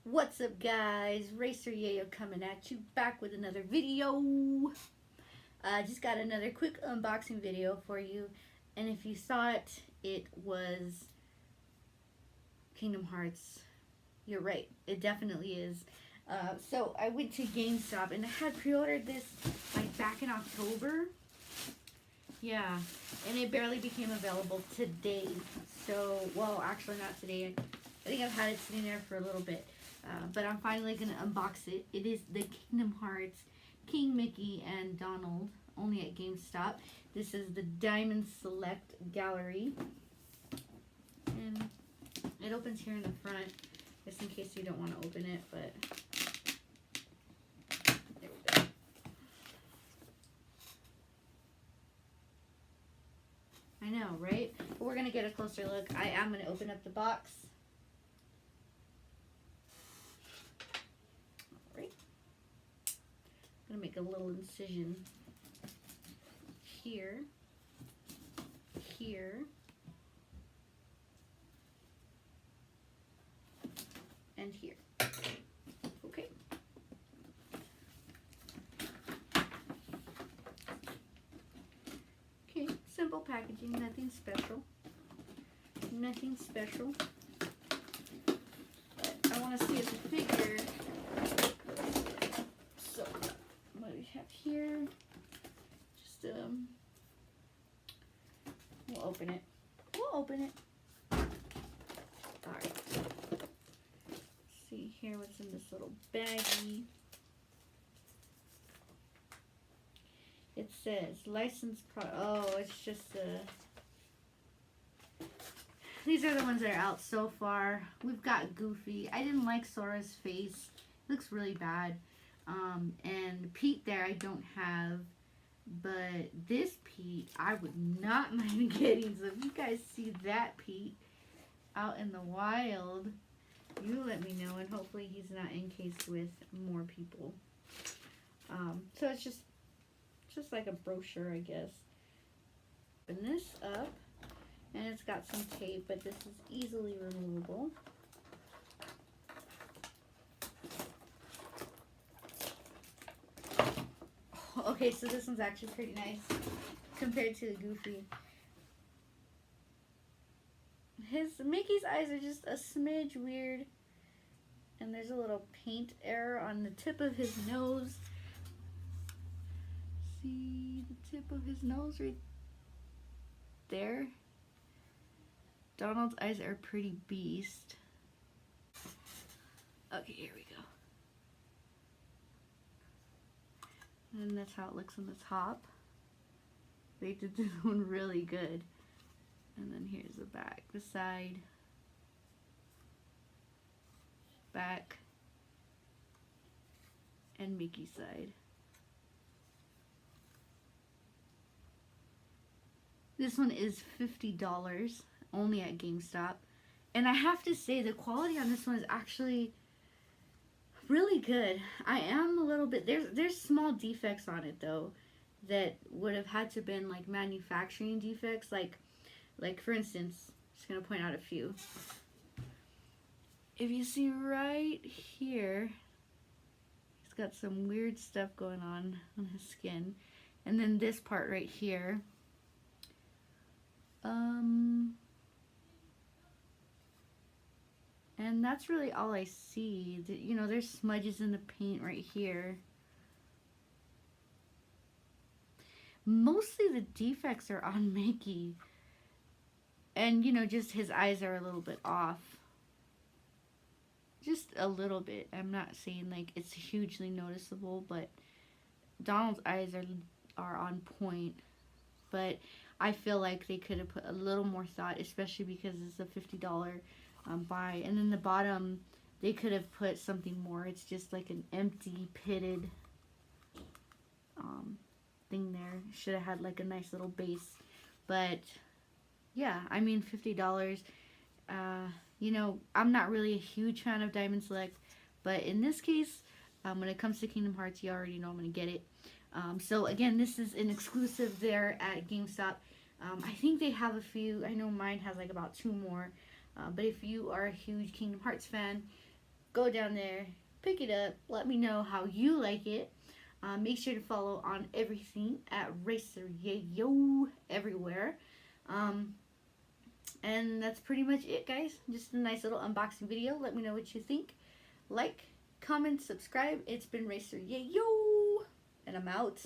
What's up, guys? Racer Yayo coming at you back with another video. Just got another quick unboxing video for you, and if you saw it, it was Kingdom Hearts. You're right, it definitely is. So I went to GameStop and I had pre-ordered this like back in October. Yeah, and it barely became available today. So, well, actually not today. I think I've had it sitting there for a little bit. But I'm finally going to unbox it. It is the Kingdom Hearts King Mickey and Donald, only at GameStop. This is the Diamond Select Gallery. And it opens here in the front, just in case you don't want to open it, but there we go. I know, right? But we're going to get a closer look. I am going to open up the box. I'm going to make a little incision here, here, and here. Okay. Okay, simple packaging, nothing special. Nothing special. But I want to see if the figure. So, what do we have here? Just we'll open it. We'll open it. Alright. See here what's in this little baggie. It says licensed product. Oh, it's just these are the ones that are out so far. We've got Goofy. I didn't like Sora's face. It looks really bad. And Pete there I don't have, but this Pete I would not mind getting. So if you guys see that Pete out in the wild, you let me know, and hopefully he's not encased with more people. So it's just like a brochure, I guess. Open this up, and it's got some tape, but this is easily removable. Okay, so this one's actually pretty nice compared to the Goofy. Mickey's eyes are just a smidge weird, and there's a little paint error on the tip of his nose. See the tip of his nose right there? Donald's eyes are pretty beast. Okay, here we go. And that's how it looks on the top. They did this one really good. And then here's the back, the side, back, and Mickey's side. This one is $50, only at GameStop. And I have to say, the quality on this one is actually really good. I am a little bit, there's small defects on it though that would have had to been like manufacturing defects, like for instance, just gonna point out a few. If you see right here, he's got some weird stuff going on his skin, and then this part right here, and that's really all I see. You know, there's smudges in the paint right here. Mostly the defects are on Mickey. And, you know, just his eyes are a little bit off. Just a little bit. I'm not saying, like, it's hugely noticeable, but Donald's eyes are on point. But I feel like they could have put a little more thought, especially because it's a $50 buy. And then the bottom, they could have put something more. It's just like an empty, pitted thing there. Should have had like a nice little base. But yeah, I mean, $50. You know, I'm not really a huge fan of Diamond Select, but in this case, when it comes to Kingdom Hearts, you already know I'm going to get it. So again, this is an exclusive there at GameStop. I think they have a few. I know mine has like about 2 more. But if you are a huge Kingdom Hearts fan, go down there, pick it up, let me know how you like it. Make sure to follow on everything at Racer Yayo everywhere. And that's pretty much it, guys. Just a nice little unboxing video. Let me know what you think. Like, comment, subscribe. It's been Racer Yayo, and I'm out.